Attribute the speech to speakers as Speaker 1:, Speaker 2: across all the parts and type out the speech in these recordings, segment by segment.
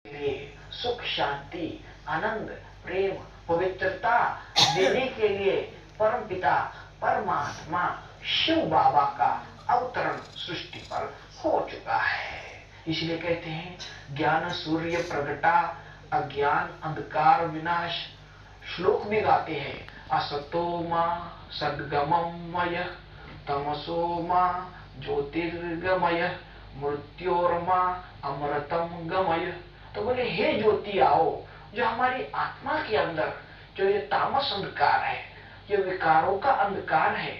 Speaker 1: लिए सुख, शांति, आनंद, प्रेम, पवित्रता देने के लिए परम पिता परमात्मा शिव बाबा का अवतरण सृष्टि पर हो चुका है। इसलिए कहते हैं ज्ञान सूर्य प्रगटा, अज्ञान अंधकार विनाश। श्लोक में गाते हैं असतो मां सद्गमय, तमसो मां ज्योतिर्गमय, मृत्योर्मा अमृतम गमय। तो बोले हे ज्योति आओ, जो हमारी आत्मा के अंदर जो ये तामस अंधकार है, ये विकारों का अंधकार है,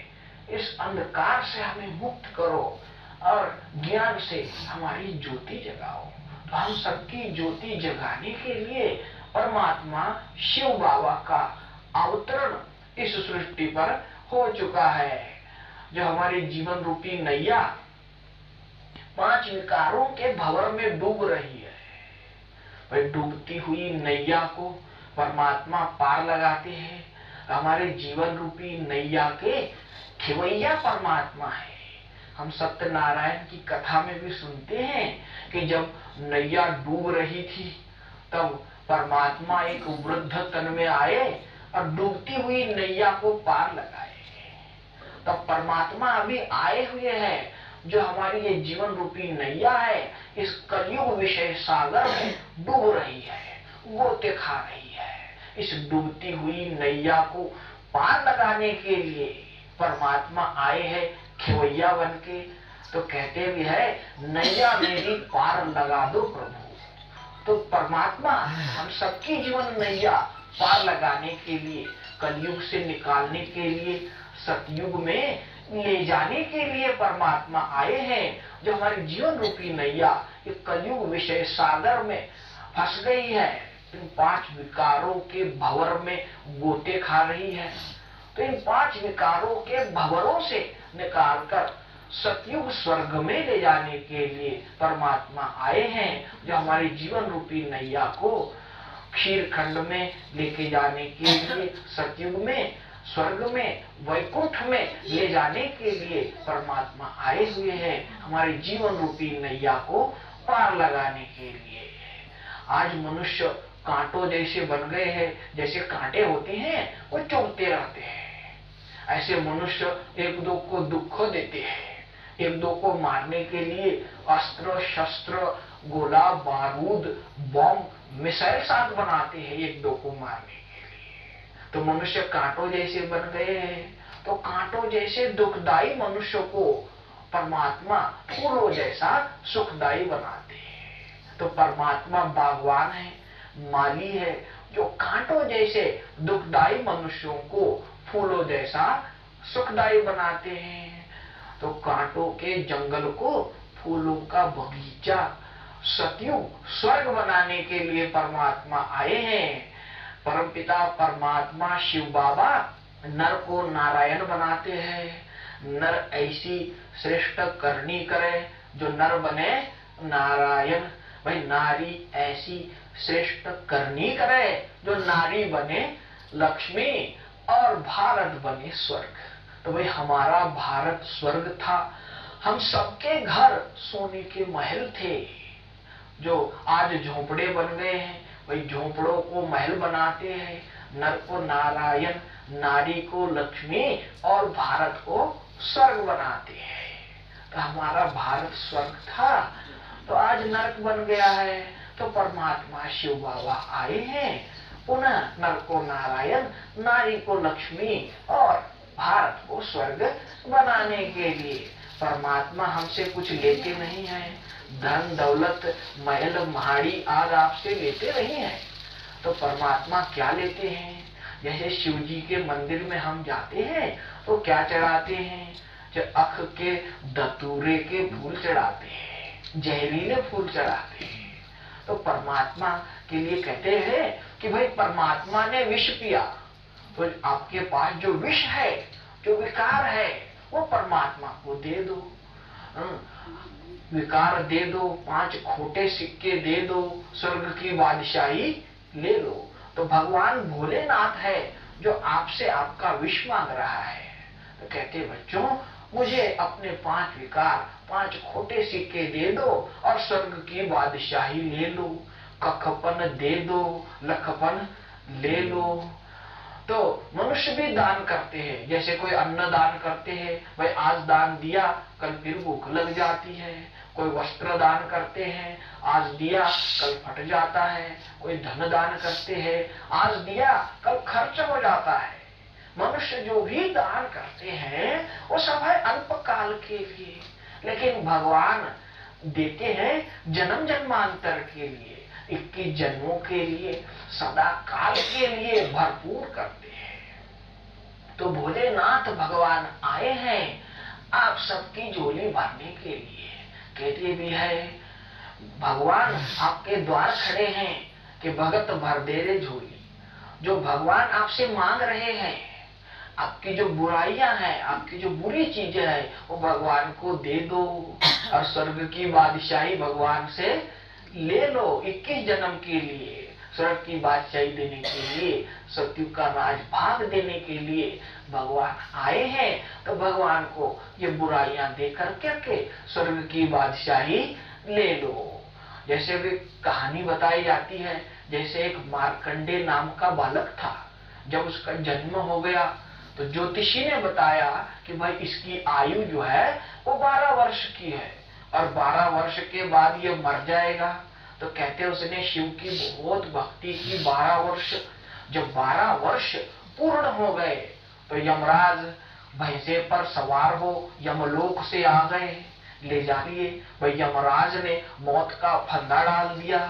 Speaker 1: इस अंधकार से हमें मुक्त करो और ज्ञान से हमारी ज्योति जगाओ। तो हम सबकी ज्योति जगाने के लिए परमात्मा शिव बाबा का अवतरण इस सृष्टि पर हो चुका है। जो हमारे जीवन रूपी नैया पांच विकारों के भंवर में डूब रही है, भाई डूबती हुई नैया को परमात्मा पार लगाते हैं। हमारे जीवन रूपी नैया के खेवैया परमात्मा है। हम सत्यनारायण की कथा में भी सुनते हैं कि जब नैया डूब रही थी तब परमात्मा एक वृद्ध तन में आए और डूबती हुई नैया को पार लगाए। तब परमात्मा अभी आए हुए हैं, जो हमारी ये जीवन रूपी नैया है इस कलयुग विषय सागर में डूब रही है, गोते खा रही है। इस डूबती हुई नैया को पार लगाने के लिए परमात्मा आए हैं खेवैया बन के। तो कहते भी है नैया मेरी पार लगा दो प्रभु। तो परमात्मा हम सबकी जीवन नैया पार लगाने के लिए, कलयुग से निकालने के लिए, सतयुग में ले जाने के लिए परमात्मा आए हैं। जो हमारी जीवन रूपी नैया ये कलयुग विषय सागर में फंस गई है, इन पांच विकारों के भंवर में गोते खा रही है। तो इन पांच विकारों के भंवरों से निकालकर सतयुग स्वर्ग में ले जाने के लिए परमात्मा आए हैं। जो हमारी जीवन रूपी नैया को क्षीर खंड में लेके जाने के लिए, सतयुग में, स्वर्ग में, वैकुंठ में ले जाने के लिए परमात्मा आए हुए हैं, हमारे जीवन रूपी नैया को पार लगाने के लिए। आज मनुष्य कांटों जैसे बन गए हैं, जैसे कांटे होते हैं वो चुभते रहते हैं। ऐसे मनुष्य एक दो को दुख देते हैं, एक दो को मारने के लिए अस्त्र शस्त्र, गोला बारूद, बम, मिसाइल साथ बनाते हैं एक दो को मारने के लिए। तो मनुष्य कांटों जैसे बन गए हैं। तो कांटों जैसे दुखदाई मनुष्य को परमात्मा फूलों जैसा सुखदाई बनाते हैं। तो परमात्मा बागवान है, माली है, जो कांटों जैसे दुखदाई मनुष्यों को फूलों जैसा सुखदाई बनाते हैं। तो कांटों के जंगल को फूलों का बगीचा, सतयुग स्वर्ग बनाने के लिए परमात्मा आए हैं। परमपिता परमात्मा शिव बाबा नर को नारायण बनाते हैं। नर ऐसी श्रेष्ठ करनी करे जो नर बने नारायण। भाई नारी ऐसी श्रेष्ठ करनी करे जो नारी बने लक्ष्मी और भारत बने स्वर्ग। तो भाई हमारा भारत स्वर्ग था, हम सबके घर सोने के महल थे, जो आज झोंपड़े बन गए हैं। भाई झोंपड़ों को महल बनाते हैं, नर को नारायण, नारी को लक्ष्मी और भारत को स्वर्ग बनाते हैं। तो हमारा भारत स्वर्ग था, तो आज नरक बन गया है। तो परमात्मा शिव बाबा आए हैं पुनः नर को नारायण, नारी को लक्ष्मी और भारत को स्वर्ग बनाने के लिए। परमात्मा हमसे कुछ लेते नहीं है, धन दौलत महल महाड़ी आज आपसे लेते नहीं है। तो परमात्मा क्या लेते हैं? जैसे शिव जी के मंदिर में हम जाते हैं तो क्या चढ़ाते हैं? जो अख के दतूरे के फूल चढ़ाते हैं, जहरीले फूल चढ़ाते हैं। तो परमात्मा के लिए कहते हैं कि भाई परमात्मा ने विष पिया, तो आपके पास जो विष है, जो विकार है, वो परमात्मा को दे दो। विकार दे दो, 5 खोटे सिक्के दे दो, स्वर्ग की बादशाही ले लो। तो भगवान भोलेनाथ है जो आपसे आपका विष मांग रहा है। तो कहते बच्चों मुझे अपने 5 विकार, 5 खोटे सिक्के दे दो और स्वर्ग की बादशाही ले लो। कखपन दे दो, लखपन ले लो। तो मनुष्य भी दान करते हैं, जैसे कोई अन्न दान करते हैं, भाई आज दान दिया कल फिर भूख लग जाती है। कोई वस्त्र दान करते हैं, आज दिया कल फट जाता है। कोई धन दान करते हैं, आज दिया कल खर्च हो जाता है। मनुष्य जो भी दान करते हैं वो सब है अल्पकाल के लिए, लेकिन भगवान देते हैं जन्म जन्मांतर के लिए, 21 जन्मों के लिए, सदा काल के लिए भरपूर करते हैं। तो भोलेनाथ भगवान आए हैं आप सबकी झोली भरने के लिए। कहते भी है भगवान आपके द्वार खड़े हैं कि भगत भर दे रे झोली। जो भगवान आपसे मांग रहे हैं, आपकी जो बुराइयां हैं, आपकी जो बुरी चीजें हैं, वो भगवान को दे दो और स्वर्ग की बादशाही भगवान से ले लो। 21 जन्म के लिए स्वर्ग की बादशाही देने के लिए, सत्युग का राज भाग देने के लिए भगवान आए हैं। तो भगवान को ये बुराइयां दे करके स्वर्ग की बादशाही ले लो। जैसे भी कहानी बताई जाती है, जैसे एक मार्कंडे नाम का बालक था, जब उसका जन्म हो गया तो ज्योतिषी ने बताया कि भाई इसकी आयु जो है वो 12 वर्ष की है और 12 वर्ष के बाद ये मर जाएगा। तो कहते उसने शिव की बहुत भक्ति की 12 वर्ष। जब 12 वर्ष पूर्ण हो गए तो यमराज भैंसे पर सवार हो यमलोक से आ गए, ले जा लिए। भाई यमराज ने मौत का फंदा डाल दिया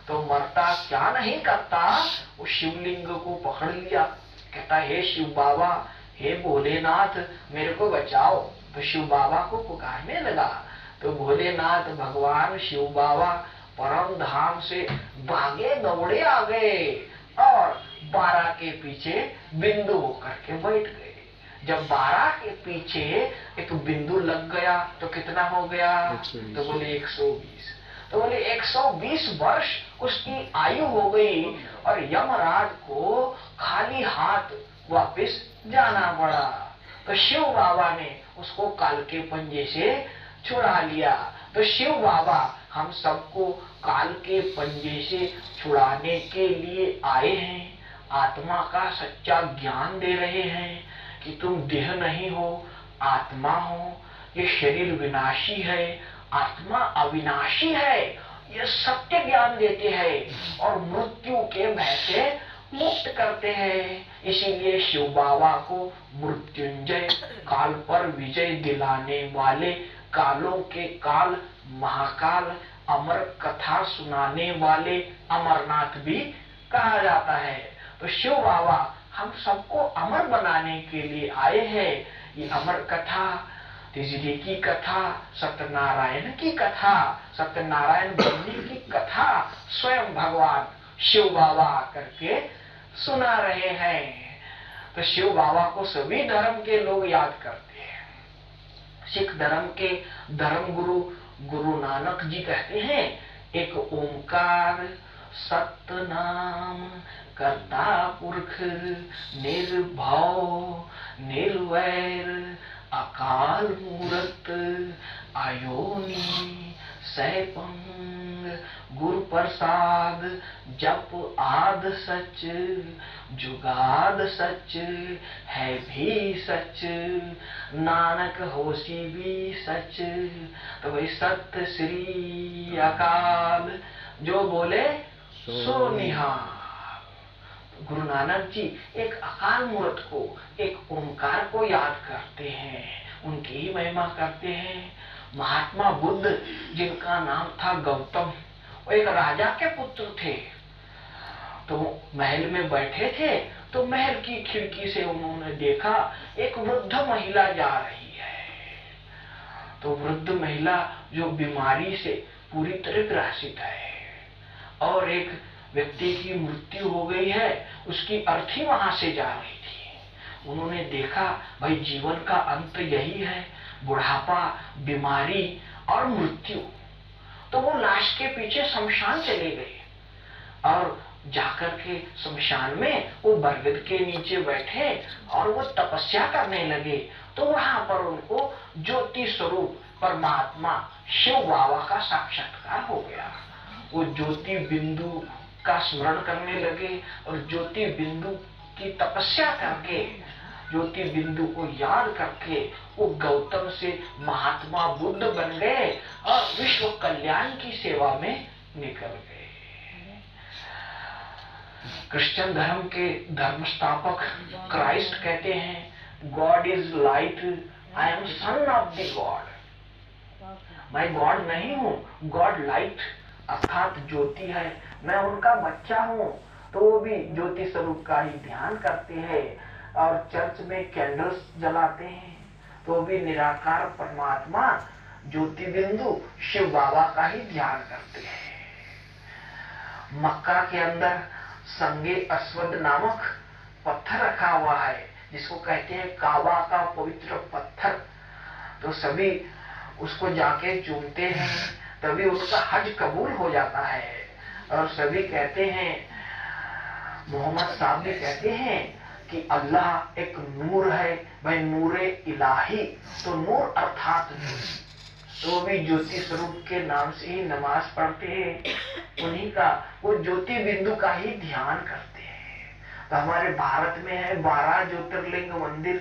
Speaker 1: तो मरता क्या नहीं करता, वो शिवलिंग को पकड़ लिया। कहता हे शिव बाबा, हे भोलेनाथ मेरे को बचाओ। तो शिव बाबा को पुकारने लगा। तो भोलेनाथ भगवान शिव बाबा परम धाम से भागे दौड़े आ गए और 12 के पीछे बिंदु होकर के बैठ गए। जब 12 के पीछे एक बिंदु लग गया तो कितना हो गया? तो बोले 120। तो बोले 120 वर्ष उसकी आयु हो गई और यमराज को खाली हाथ वापस जाना पड़ा। तो शिव बाबा ने उसको काल के पंजे से छुड़ा लिया। तो शिव बाबा हम सबको काल के पंजे से छुड़ाने के लिए आए हैं, आत्मा का सच्चा ज्ञान दे रहे हैं कि तुम देह नहीं हो, आत्मा हो। ये शरीर विनाशी है, आत्मा अविनाशी है, ये सत्य ज्ञान देते हैं और मृत्यु के भय से मुक्त करते हैं। इसीलिए शिव बाबा को मृत्युंजय, काल पर विजय दिलाने वाले, कालों के काल महाकाल, अमर कथा सुनाने वाले अमरनाथ भी कहा जाता है। तो शिव बाबा हम सबको अमर बनाने के लिए आए हैं। ये अमर कथा, तिजड़ी की कथा, सत्यनारायण की कथा, सत्यनारायण बनने की कथा स्वयं भगवान शिव बाबा करके सुना रहे हैं। तो शिव बाबा को सभी धर्म के लोग याद करते हैं। सिख धर्म के धर्म गुरु गुरु नानक जी कहते हैं, एक ओंकार सतनाम करता पुरख निर्भव निर्वैर अकाल मूरत आयोनि सैपंग गुरु प्रसाद जप आद सच जुगाद सच है भी सच नानक होशी भी सच। तो भाई सत्य श्री अकाल जो बोले सो निहाल। गुरु नानक जी एक अकाल मूर्त को, एक ओंकार को याद करते हैं, उनकी ही महिमा करते हैं। महात्मा बुद्ध जिनका नाम था गौतम, वो एक राजा के पुत्र थे। तो महल में बैठे थे तो महल की खिड़की से उन्होंने देखा एक वृद्ध महिला जा रही है। तो वृद्ध महिला जो बीमारी से पूरी तरह ग्रसित है और एक व्यक्ति की मृत्यु हो गई है, उसकी अर्थी वहां से जा रही थी। उन्होंने देखा भाई जीवन का अंत यही है, बुढ़ापा, बीमारी और मृत्यु। तो वो लाश के पीछे शमशान चले गए और जाकर के शमशान में वो बरगद के नीचे बैठे और वो तपस्या करने लगे। तो वहां पर उनको ज्योति स्वरूप परमात्मा शिव बाबा का साक्षात्कार हो गया। वो ज्योति बिंदु का स्मरण करने लगे और ज्योति बिंदु की तपस्या करके, ज्योति बिंदु को याद करके वो गौतम से महात्मा बुद्ध बन गए और विश्व कल्याण की सेवा में निकल गए। क्रिश्चियन धर्म के धर्म स्थापक क्राइस्ट कहते हैं, God is light, I am son of the God. मैं गॉड नहीं हूँ, गॉड लाइट अर्थात ज्योति है, मैं उनका बच्चा हूँ। तो वो भी ज्योति स्वरूप का ही ध्यान करते हैं और चर्च में कैंडल्स जलाते हैं, तो भी निराकार परमात्मा ज्योति बिंदु शिव बाबा का ही ध्यान करते हैं। मक्का के अंदर संगे अस्वद नामक पत्थर रखा हुआ है, जिसको कहते हैं काबा का पवित्र पत्थर। तो सभी उसको जाके चूमते हैं, तभी उसका हज कबूल हो जाता है। और सभी कहते हैं, मोहम्मद साहब भी कहते हैं कि अल्लाह एक नूर है, भाई नूरे इलाही। तो नूर अर्थात तो भी ज्योति स्वरूप के नाम से ही नमाज पढ़ते हैं, उन्हीं का वो ज्योति बिंदु का ही ध्यान करते हैं। तो हमारे भारत में है 12 ज्योतिर्लिंग मंदिर।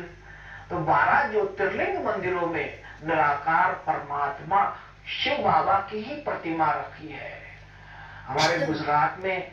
Speaker 1: तो 12 ज्योतिर्लिंग मंदिरों में निराकार परमात्मा शिव बाबा की ही प्रतिमा रखी है। हमारे गुजरात में